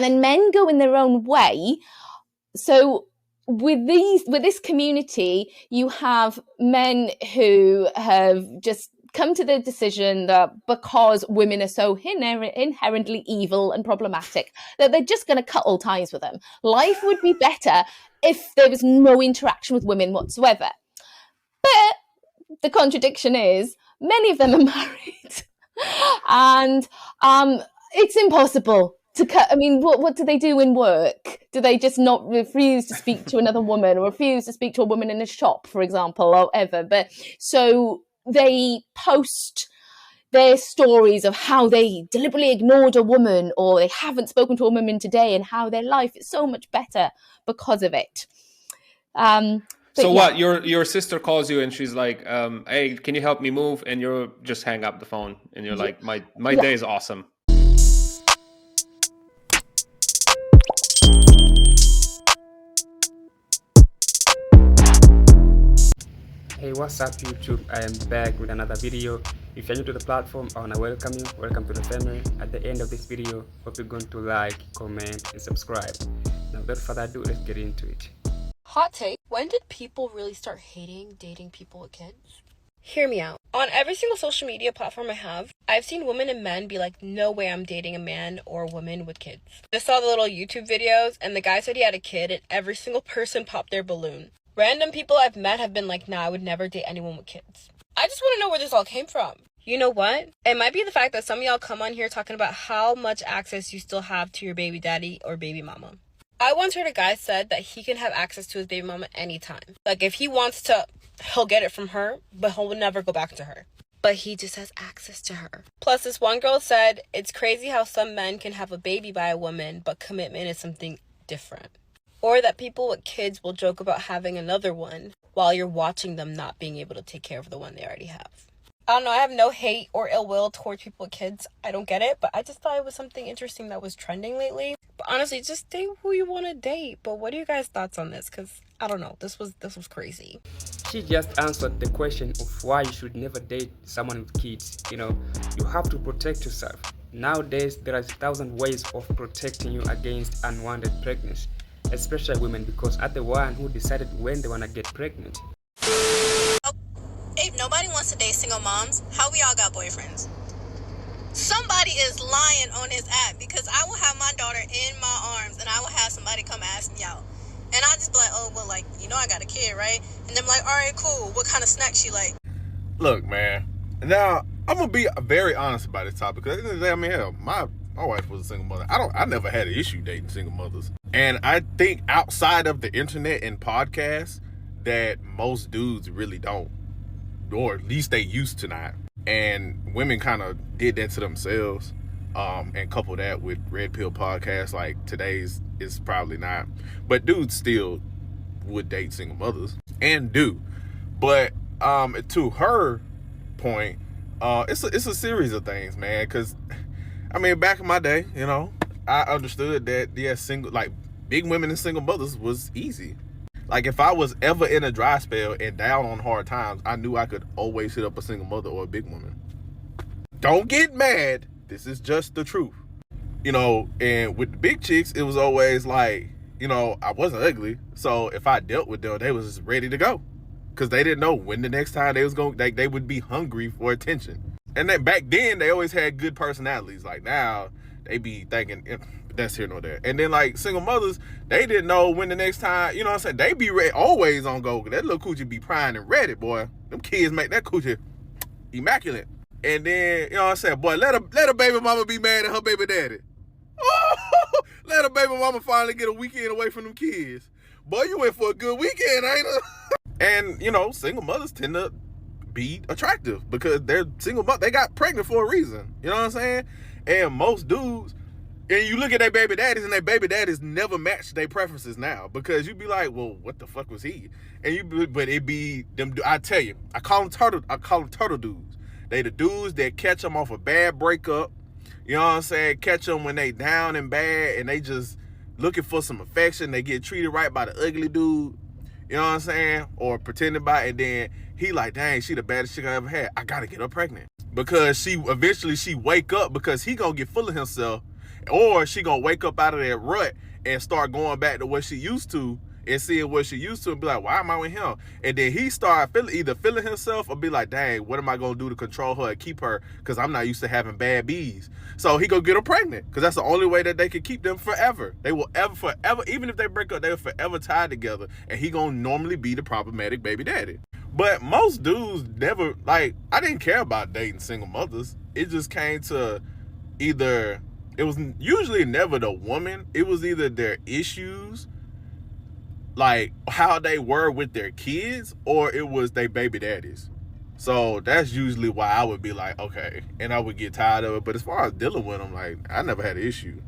and then men go in their own way. So with this community, you have men who have just come to the decision that because women are so inherently evil and problematic, that they're just going to cut all ties with them. Life would be better if there was no interaction with women whatsoever. But the contradiction is many of them are married, and it's impossible to cut. I mean, what do they do in work? Do they just not refuse to speak to another woman, or refuse to speak to a woman in a shop, for example, or whatever? But so they post their stories of how they deliberately ignored a woman, or they haven't spoken to a woman today, and how their life is so much better because of it. So what, your sister calls you and she's like, hey, can you help me move? And you just hang up the phone and you're like, my day is awesome. Hey, what's up YouTube? I am back with another video. If you're new to the platform, I want to welcome you. Welcome to the family. At the end of this video, hope you're going to like, comment, and subscribe. Now without further ado, let's get into it. Hot take, when did people really start hating dating people with kids? Hear me out. On every single social media platform I have, I've seen women and men be like, no way I'm dating a man or a woman with kids. I saw the little YouTube videos and the guy said he had a kid and every single person popped their balloon. Random people I've met have been like, nah, I would never date anyone with kids. I just want to know where this all came from. You know what? It might be the fact that some of y'all come on here talking about how much access you still have to your baby daddy or baby mama. I once heard a guy said that he can have access to his baby mama anytime. Like if he wants to, he'll get it from her, but he'll never go back to her. But he just has access to her. Plus this one girl said, it's crazy how some men can have a baby by a woman, but commitment is something different. Or that people with kids will joke about having another one while you're watching them not being able to take care of the one they already have. I don't know, I have no hate or ill will towards people with kids. I don't get it, but I just thought it was something interesting that was trending lately. But honestly, just date who you want to date. But what are you guys' thoughts on this? Because I don't know, this was crazy. She just answered the question of why you should never date someone with kids. You know, you have to protect yourself. Nowadays, there are 1,000 ways of protecting you against unwanted pregnancy, especially women, because are the one who decided when they want to get pregnant. If nobody wants to date single moms, how we all got boyfriends? Somebody is lying on this app, because I will have my daughter in my arms and I will have somebody come ask me out. And I'll just be like, oh, well, like, you know I got a kid, right? And they're like, all right, cool. What kind of snacks you like? Look, man. Now, I'm going to be very honest about this topic. Because at the end of the day, I mean, hell, my wife was a single mother. I never had an issue dating single mothers. And I think outside of the internet and podcasts, that most dudes really don't. Or at least they used to not. And women kind of did that to themselves, and couple that with red pill podcasts like today's is probably not. But dudes still would date single mothers and do. But to her point, it's a series of things, man. Because I mean, back in my day, you know, I understood that big women and single mothers was easy. Like if I was ever in a dry spell and down on hard times, I knew I could always hit up a single mother or a big woman. Don't get mad. This is just the truth. You know, and with the big chicks, it was always like, you know, I wasn't ugly. So if I dealt with them, they was just ready to go. Because they didn't know when the next time they was going, they would be hungry for attention. And then back then, they always had good personalities. Like now, they be thinking, that's here nor there. And then like single mothers, they didn't know when the next time, you know what I'm saying? They be ready, always on go. That little coochie be primed and ready, boy. Them kids make that coochie immaculate. And then, you know what I'm saying? Boy, let a baby mama be mad at her baby daddy. Let a baby mama finally get a weekend away from them kids. Boy, you went for a good weekend, ain't it? And, you know, single mothers tend to be attractive because they're single mothers. They got pregnant for a reason. You know what I'm saying? And most dudes, and you look at their baby daddies, and their baby daddies never match their preferences now, because you be like, well, what the fuck was he? And but it be them. I tell you, I call them turtle dudes. They the dudes that catch them off a bad breakup. You know what I'm saying? Catch them when they down and bad, and they just looking for some affection. They get treated right by the ugly dude. You know what I'm saying? Or pretending by it, and then he like, dang, she the baddest chick I ever had. I gotta get her pregnant. Because she eventually wake up, because he gonna get full of himself Or she gonna wake up out of that rut and start going back to what she used to and seeing what she used to and be like, why am I with him? And then he start either feeling himself or be like, dang, what am I gonna do to control her and keep her? Because I'm not used to having bad bees. So he gonna get her pregnant because that's the only way that they can keep them forever. They will forever, even if they break up, they will forever tied together. And he gonna normally be the problematic baby daddy. But most dudes never, like, I didn't care about dating single mothers. It just came to either, it was usually never the woman. It was either their issues, like how they were with their kids, or it was their baby daddies. So that's usually why I would be like, okay, and I would get tired of it. But as far as dealing with them, like, I never had an issue.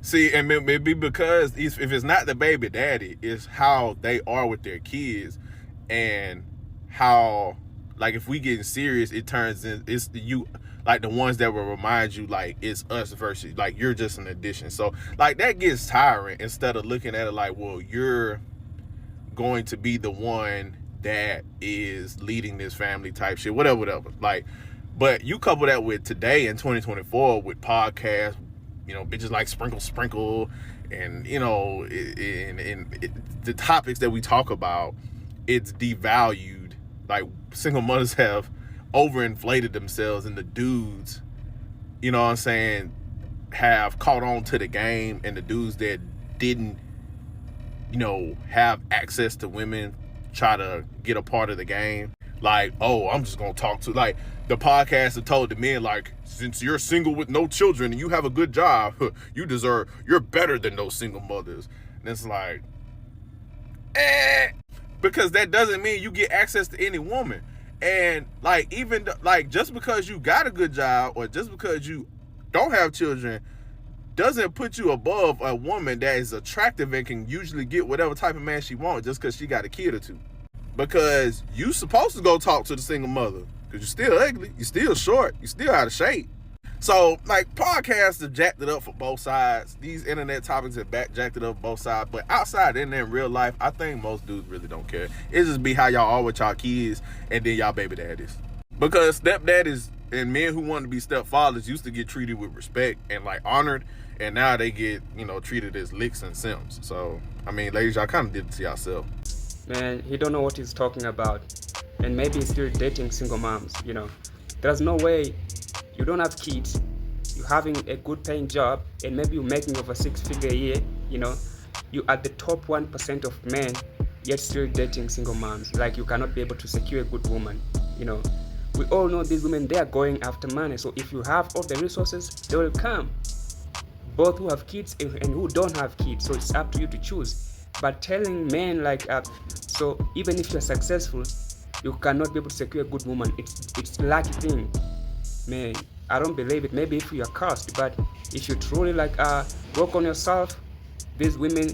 See, and maybe because if it's not the baby daddy, it's how they are with their kids, and how, like, if we getting serious, it turns in, it's you, like the ones that will remind you like it's us versus like you're just an addition. So like that gets tiring instead of looking at it like, well, you're going to be the one that is leading this family type shit, whatever. Like, but you couple that with today in 2024 with podcasts, you know, bitches like Sprinkle, and you know, the topics that we talk about, it's devalued. Like, single mothers have overinflated themselves, and the dudes, you know what I'm saying, have caught on to the game, and the dudes that didn't, you know, have access to women try to get a part of the game. Like, oh, I'm just gonna talk to, like, the podcast have told the men, like, since you're single with no children and you have a good job, you're better than those single mothers. And it's like, because that doesn't mean you get access to any woman. And like, even like, just because you got a good job or just because you don't have children doesn't put you above a woman that is attractive and can usually get whatever type of man she wants just because she got a kid or two. Because you supposed to go talk to the single mother because you're still ugly, you're still short, you're still out of shape. So, like, podcasts have jacked it up for both sides. These internet topics have jacked it up for both sides. But outside in real life, I think most dudes really don't care. It just be how y'all are with y'all kids and then y'all baby daddies. Because stepdaddies and men who want to be stepfathers used to get treated with respect and, like, honored. And now they get, you know, treated as licks and simps. So, I mean, ladies, y'all kind of did it to yourself. Man, he don't know what he's talking about. And maybe he's still dating single moms, you know. There's no way you don't have kids, you're having a good paying job, and maybe you're making over 6 figures a year, you know. You're at the top 1% of men, yet still dating single moms. Like, you cannot be able to secure a good woman, you know. We all know these women, they are going after money. So if you have all the resources, they will come. Both who have kids and who don't have kids. So it's up to you to choose. But telling men like, so even if you're successful, you cannot be able to secure a good woman. It's a lucky thing. Man, I don't believe it. Maybe if you're cursed, but if you truly like work on yourself, these women,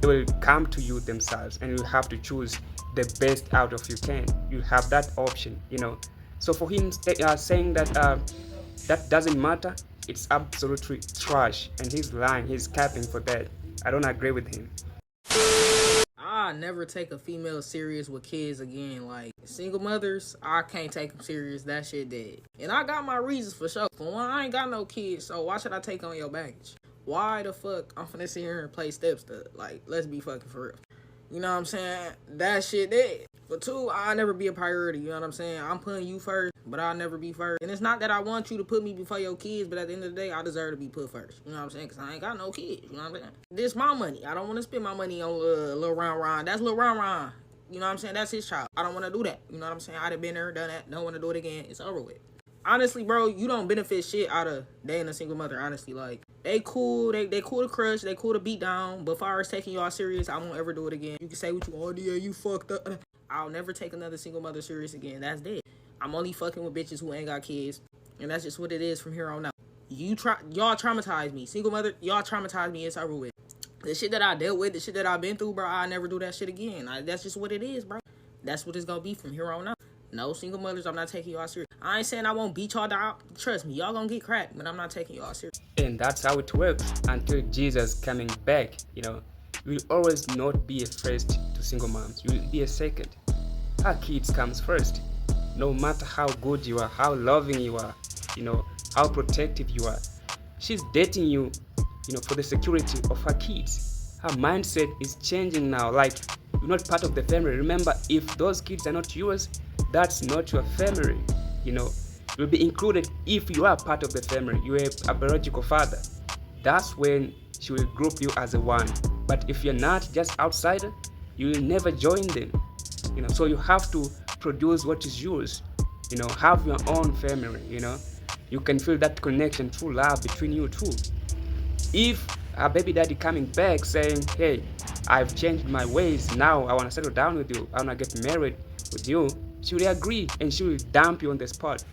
they will come to you themselves, and you have to choose the best out of you can. You have that option, you know. So for him saying that that doesn't matter, it's absolutely trash, and he's lying. He's capping for that. I don't agree with him. I never take a female serious with kids again. Like, single mothers, I can't take them serious. That shit dead. And I got my reasons for sure. For one, I ain't got no kids, so why should I take on your baggage? Why the fuck I'm finna sit here and play stepstud? Like, let's be fucking for real. You know what I'm saying? That shit dead. For two, I'll never be a priority. You know what I'm saying? I'm putting you first, but I'll never be first. And it's not that I want you to put me before your kids, but at the end of the day, I deserve to be put first. You know what I'm saying? Because I ain't got no kids. You know what I'm saying? This my money. I don't want to spend my money on Lil Ron. That's Lil Ron. You know what I'm saying? That's his child. I don't want to do that. You know what I'm saying? I done been there, done that. Don't want to do it again. It's over with. Honestly, bro, you don't benefit shit out of dating a single mother, honestly. Like, they cool, they cool to crush, they cool to beat down, but as far as taking y'all serious, I won't ever do it again. You can say what you want, yeah, you fucked up. I'll never take another single mother serious again. That's dead. I'm only fucking with bitches who ain't got kids, and that's just what it is from here on out. Y'all traumatized me. Single mother, y'all traumatized me. It's over with. The shit that I dealt with, the shit that I've been through, bro, I'll never do that shit again. That's just what it is, bro. That's what it's gonna be from here on out. No single mothers, I'm not taking y'all serious. I ain't saying I won't beat y'all down. Trust me, y'all gonna get cracked, but I'm not taking y'all serious. And that's how it works until Jesus coming back, you know. You will always not be a first to single moms. You will be a second. Her kids comes first. No matter how good you are, how loving you are, you know, how protective you are. She's dating you for the security of her kids. Her mindset is changing now. Like, you're not part of the family. Remember, if those kids are not yours, that's not your family. You'll be included if you are part of the family. You're a biological father. That's when she will group you as a one. But if you're not, just outsider, you will never join them. So you have to produce what is yours. Have your own family. You can feel that connection, true love between you two. If a baby daddy coming back saying, hey, I've changed my ways, now I want to settle down with you, I want to get married with you, she will agree and she will dump you on the spot.